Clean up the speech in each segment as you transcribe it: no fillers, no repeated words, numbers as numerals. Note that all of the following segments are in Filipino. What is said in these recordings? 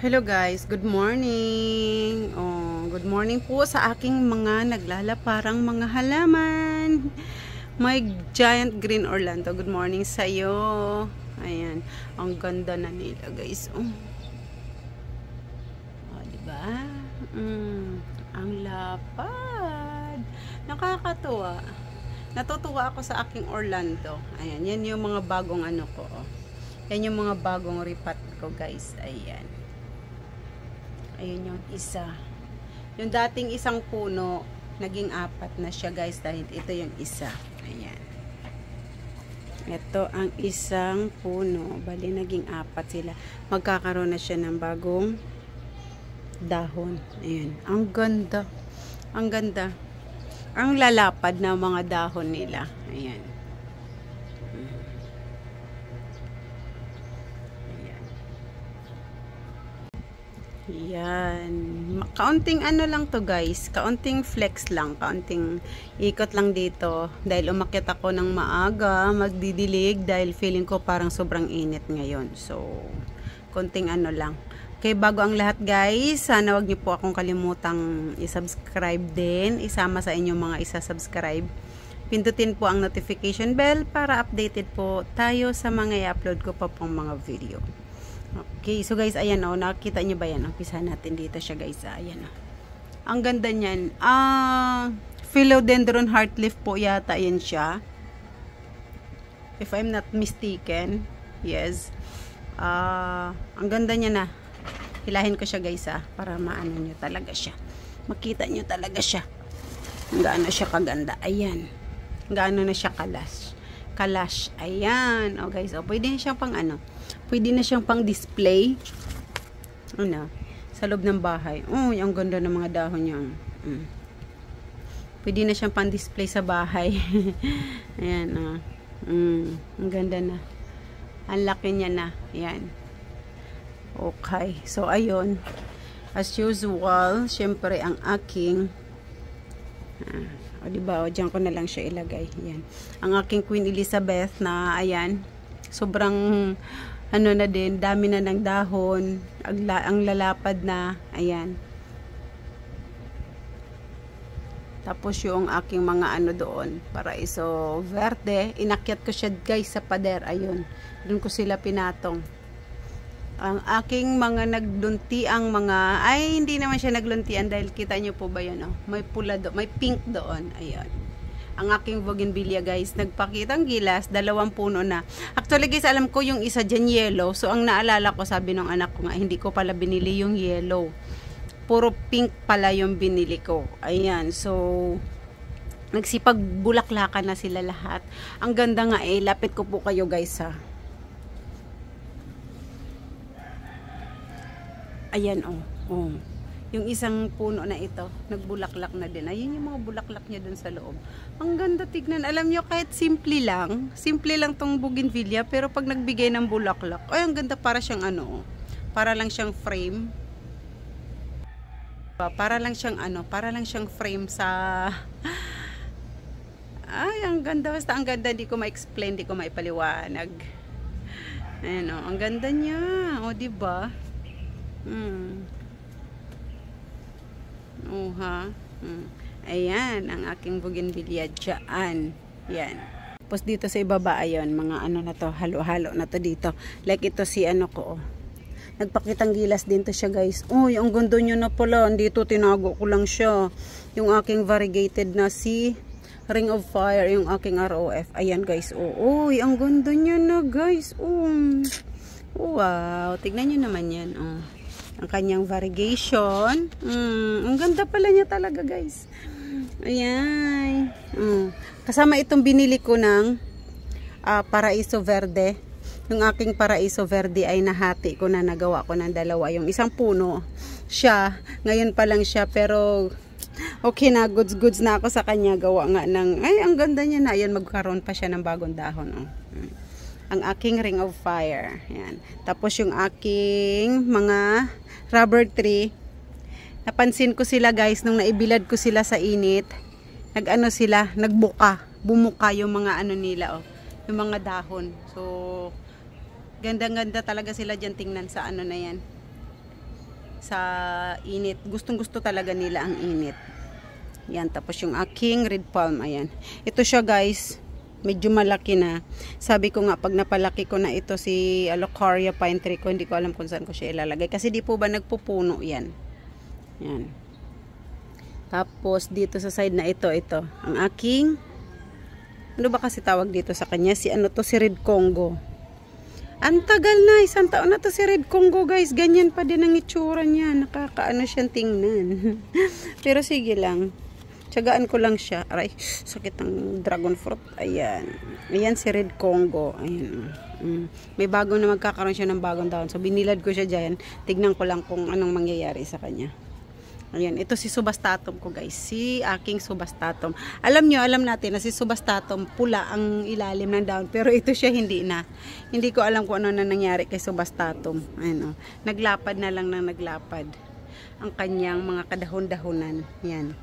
Hello guys, good morning. Good morning po sa aking mga naglalaparang mga halaman. My giant green Orlando. Good morning sa iyo. Ayan, ang ganda na nila guys. Diba? Ang lapad. Nakakatuwa. Natutuwa ako sa aking Orlando. Ayan, yan yung mga bagong ano ko. Yan yung mga bagong ripat ko guys. Ayan. Ayun yung isa. Yung dating isang puno, naging apat na siya guys dahil ito yung isa. Ayan. Ito ang isang puno. Bali naging apat sila. Magkakaroon na siya ng bagong dahon. Ayan. Ang ganda. Ang ganda. Ang lalapad na mga dahon nila. Ayan. Yan. Kaunting ano lang to guys. Kaunting flex lang. Kaunting ikot lang dito. Dahil umakyat ako ng maaga. Magdidilig. Dahil feeling ko parang sobrang init ngayon. So, kaunting ano lang. Okay, bago ang lahat guys. Sana wag niyo po akong kalimutang i-subscribe din. Isama sa inyong mga isa-subscribe. Pindutin po ang notification bell para updated po tayo sa mga i-upload ko pa pong mga video. Okay, so guys, ayan o, nakikita nyo ba yan? Umpisa natin dito siya guys, ayan o. Ang ganda niyan. Philodendron heartleaf po yata yan siya. If I'm not mistaken. Yes. Ang ganda niya na. Hilahin ko siya guys para maano nyo talaga siya. Makita nyo talaga siya. Gaano siya kaganda. Ayan. Gaano na siya kalash. Ayan. O guys, pwede na siyang pang ano. Pwede na siyang pang display. Ano? Sa loob ng bahay. Ang ganda ng mga dahon niya. Pwede na siyang pang display sa bahay. Ayan. Ang ganda na. Ang laki niya na. Ayan. Okay. So, ayun. As usual, syempre ang aking diba? Diyan ko na lang siya ilagay. Ayan. Ang aking Queen Elizabeth na, ayan, sobrang ano na din, dami na ng dahon, ang lalapad na, ayan. Tapos yung aking mga ano doon, paraiso verde, inakyat ko siya guys sa pader, ayun. Doon ko sila pinatong. Ang aking mga nagluntiang mga, ay hindi naman siya nagluntian dahil kita nyo po ba yan, may pula doon, may pink doon, ayan. Ang aking bougainvillea guys, nagpakitang gilas, 2 puno na. Actually guys, alam ko yung isa dyan yellow. So ang naalala ko, sabi ng anak ko nga, hindi ko pala binili yung yellow. Puro pink pala yung binili ko. Ayan, so nagsipagbulaklakan na sila lahat. Ang ganda nga lapit ko po kayo guys Ayan yung isang puno na ito, nagbulaklak na din. Ayun yung mga bulaklak niya dun sa loob. Ang ganda tignan. Alam nyo, kahit simple lang tong bougainvillea, pero pag nagbigay ng bulaklak, ay ang ganda, para siyang ano, para lang siyang frame. Para lang siyang frame sa ay, ang ganda, basta ang ganda, di ko ma-explain, di ko maipaliwanag. Ayan ang ganda niya. Diba? Ayan, ang aking bougainvillea dyan. Yan. Tapos dito sa ibaba, ayun, mga ano na to, halo-halo na to dito. Like ito si ano ko, nagpakitang gilas din to siya guys. Ang ganda nyo na pala. Dito tinago ko lang siya. Yung aking variegated na si Ring of Fire, yung aking ROF. Ayan guys. Ang ganda nyo na guys. Wow. Tignan nyo naman yan. Ang kanyang variegation. Ang ganda pala niya talaga guys. Ayan. Kasama itong binili ko ng Paraiso Verde. Yung aking Paraiso Verde ay nahati ko na, nagawa ko ng 2. Yung isang puno siya. Ngayon pa lang siya, pero okay na, goods na ako sa kanya. Gawa nga ng, ay ang ganda niya na. Ayan, magkaroon pa siya ng bagong dahon. Ang aking Ring of Fire. Ayan. Tapos yung aking mga rubber tree. Napansin ko sila guys, nung naibilad ko sila sa init, bumuka yung mga ano nila, yung mga dahon. So, ganda-ganda talaga sila dyan tingnan sa ano na yan. sa init. Gustong gusto talaga nila ang init. Yan, tapos yung aking red palm, ayan. Ito siya guys, medyo malaki na. Sabi ko nga, pag napalaki ko na ito si Alocaria pine tree ko, hindi ko alam kung saan ko siya ilalagay. Kasi di po ba nagpupuno yan. Yan. Tapos dito sa side na ito, ang aking, ano ba kasi tawag dito sa kanya? Si ano to, si Red Congo. Ang tagal na, 1 taon na to si Red Congo guys. Ganyan pa din ang itsura niya. Nakakaano siyang tingnan. Pero sige lang. Tiyagaan ko lang siya. Aray, sakit ng dragon fruit. Ayan. Ayan si Red Congo. Ayan. May bago na magkakaroon siya ng bagong dahon. So, binilad ko siya dyan. Tignan ko lang kung anong mangyayari sa kanya. Ayan. Ito si Subastatum ko guys. Si aking Subastatum. Alam natin na si Subastatum pula ang ilalim ng dahon. Pero ito siya hindi na. Hindi ko alam kung ano na nangyari kay Subastatum. Ayan o. Naglapad na lang ng naglapad. Ang kanyang mga kadahon-dahonan. Yan.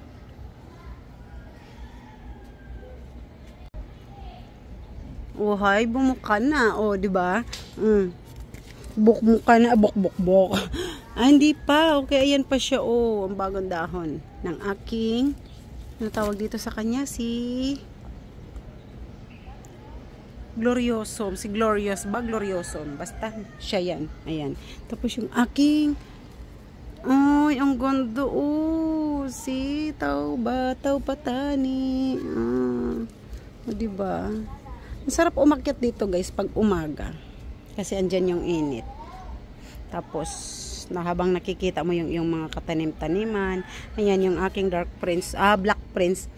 Oh, hay, bumuka na. Oh, 'di ba? Bukmuka na, bok. Ah, hindi pa. Okay, ayan pa siya. Oh, ang bagong dahon ng aking, ano tawag dito sa kanya? Si Gloriosum. Si Glorious ba? Gloriosum. Basta siya yan. Ayan. Tapos yung aking, ay, ang ganda. Oh, si Tau Patani. Oh, 'di ba? Ang sarap umakyat dito guys pag umaga. Kasi andyan yung init. Tapos, habang nakikita mo yung mga katanim-taniman. Ayan yung aking Black Prince.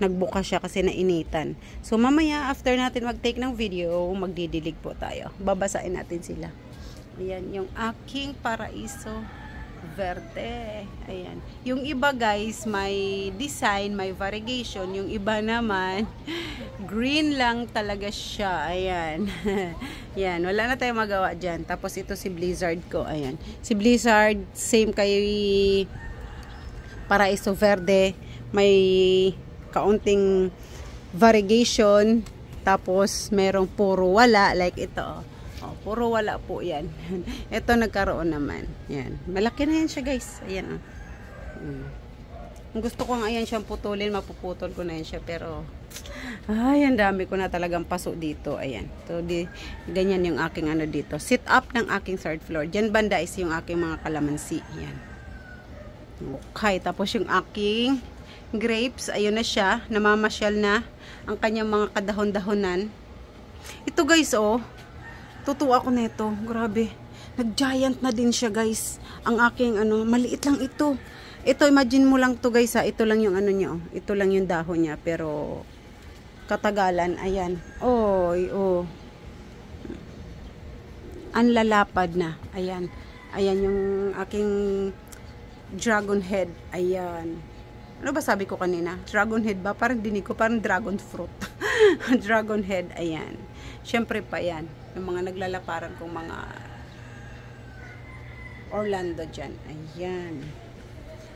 Nagbuka siya kasi nainitan. So, mamaya after natin mag-take ng video, magdidilig po tayo. Babasain natin sila. Ayan yung aking Paraiso Verde. Ayan. Yung iba guys, may design, may variegation. Yung iba naman, green lang talaga siya. Ayan. Yan. Wala na tayong magawa dyan. Tapos ito si Blizzard ko. Ayan. Si Blizzard, same kay Paraiso Verde. May kaunting variegation. Tapos merong puro wala. Like ito. Oh, puro wala po yan. Ito nagkaroon naman. Yan. Malaki na yan siya guys. Ayan. Gusto ko nga ayan siyang putulin. Mapuputol ko na yan siya. Pero, ay, ang dami ko na talagang paso dito. Ayan. So, ganyan yung aking ano dito. Sit up ng aking third floor. Diyan banda is yung aking mga kalamansi. Ayan. Okay. Tapos yung aking grapes. Ayun na siya. Namamasyal na ang kanyang mga kadahon-dahonan. Ito guys, oh. Tutuwa ako nito. Grabe. Nag-giant na din siya, guys. Ang aking, maliit lang ito. Ito, imagine mo lang to guys, ha. Ito lang yung niya, oh. Ito lang yung dahon niya. Pero, katagalan, ayan. Oy, oh. Ang lalapad na. Ayan. Ayan yung aking dragon head. Ayan. Ano ba sabi ko kanina? Dragon head ba? Parang dinig ko, parang dragon fruit. Dragon head, ayan. Siyempre pa yan. Yung mga naglalaparan kong mga Orlando dyan. Ayan.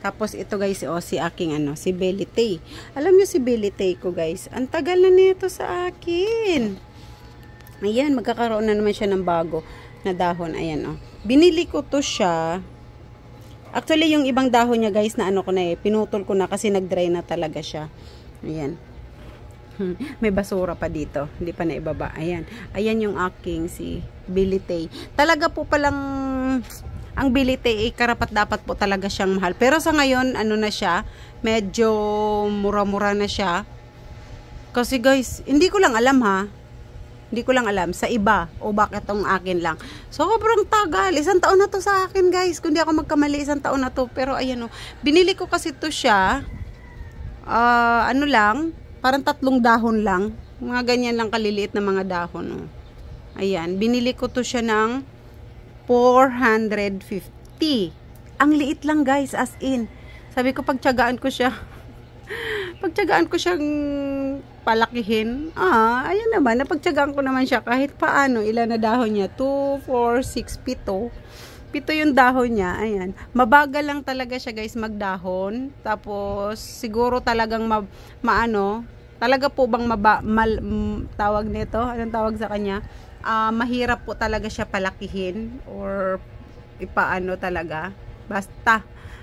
Tapos ito guys, oh, si aking si Belite. Alam nyo si Belite ko guys, ang tagal na nito sa akin. Ayan, magkakaroon na naman siya ng bago na dahon. Ayan, oh. Binili ko to siya. Actually, yung ibang dahon niya guys na ko na pinutol ko na kasi nag-dry na talaga siya. Ayan. May basura pa dito. Hindi pa naibaba. Ayan. Ayan yung aking si Belite. Talaga po palang ang Belite karapat dapat po talaga siyang mahal. Pero sa ngayon, na siya, medyo mura-mura na siya. Kasi guys, hindi ko lang alam ha. Hindi ko lang alam sa iba o bakit tong akin lang. Sobrang tagal. 1 taon na to sa akin guys. Kung di ako magkamali, 1 taon na to. Pero ayan o. Binili ko kasi to siya. Parang 3 dahon lang. Mga ganyan lang kaliliit na mga dahon. Oh. Ayan. Binili ko to siya ng 450. Ang liit lang guys. As in. Sabi ko pagtiyagaan ko siya. Pagtiyagaan ko siyang palakihin. Ayan naman. Napagtiyagaan ko naman siya. Kahit paano. Ilan na dahon niya? 2, 4, 6, 7. 7 yung dahon niya. Ayan. Mabagal lang talaga siya guys magdahon. Tapos siguro talagang talaga po bang tawag nito? Anong tawag sa kanya? Mahirap po talaga siya palakihin or ipaano talaga. Basta,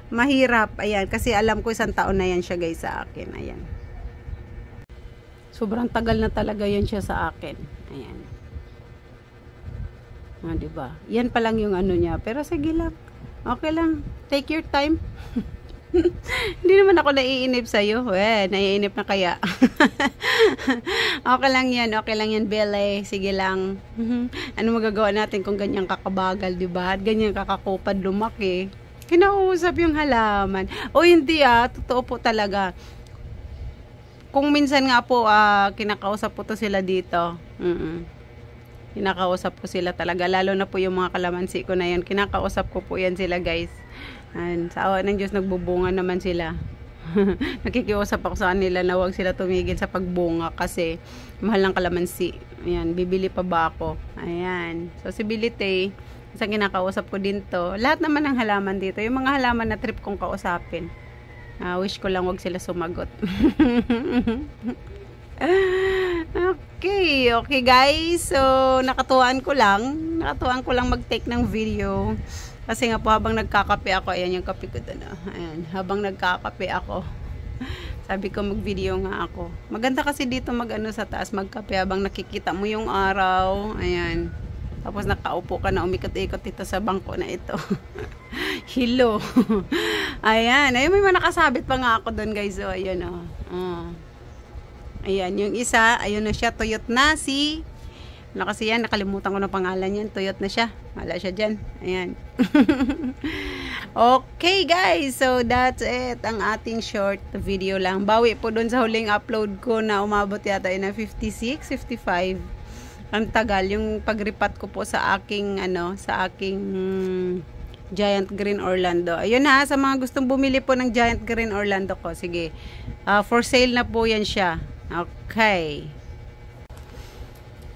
mahirap. Ayan, kasi alam ko 1 taon na yan siya guys sa akin. Ayan. Sobrang tagal na talaga yan siya sa akin. Ayan. Diba? Yan pa lang yung ano niya. Pero sige lang. Okay lang. Take your time. Hindi naman ako naiinip sa'yo. Naiinip na kaya. Okay lang yan. Okay lang yan, Belle. Sige lang. Ano magagawa natin kung ganyan kakabagal, diba? At ganyan kakakupad lumaki. Kinausap yung halaman. O hindi totoo po talaga. Kung minsan nga po, kinakausap po to sila dito. Kinakausap ko sila talaga. Lalo na po yung mga kalamansi ko na yan. Kinakausap ko po yan sila guys. And, sa awa ng Diyos, nagbubunga naman sila. Nakikiusap ako sa kanila na huwag sila tumigil sa pagbunga kasi mahal ng kalamansi. Ayan, bibili pa ba ako? Ayan. So, si Bilite, sa kinakausap ko din to. Lahat naman ng halaman dito. Yung mga halaman na trip kong kausapin. Wish ko lang huwag sila sumagot. Okay guys. So, nakatuwaan ko lang mag-take ng video. Kasi nga po habang nagkakape ako, ayan yung kape ko doon. Ayan, habang nagkakape ako, sabi ko mag-video nga ako. Maganda kasi dito mag-ano sa taas, magkape habang nakikita mo yung araw. Ayan. Tapos nakaupo ka na, umikot-ikot dito sa bangko na ito. Hello. Ayan, ayun may nakasabit pa nga ako doon guys. So, ayan Ayan, yung isa, ayun na siya, tuyot na si... Ano kasi yan, nakalimutan ko na pangalan yan. Tuyot na siya. Wala siya dyan. Ayan. Okay guys, so that's it. Ang ating short video lang. Bawi po dun sa huling upload ko na umabot yata na 56, 55. Ang tagal. Yung pagripat ko po sa aking, Giant Green Orlando. Ayun na, sa mga gustong bumili po ng Giant Green Orlando ko. Sige. For sale na po yan siya. Okay.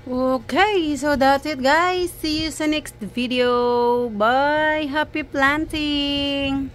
Okay, so that's it guys. See you sa next video. Bye. Happy planting.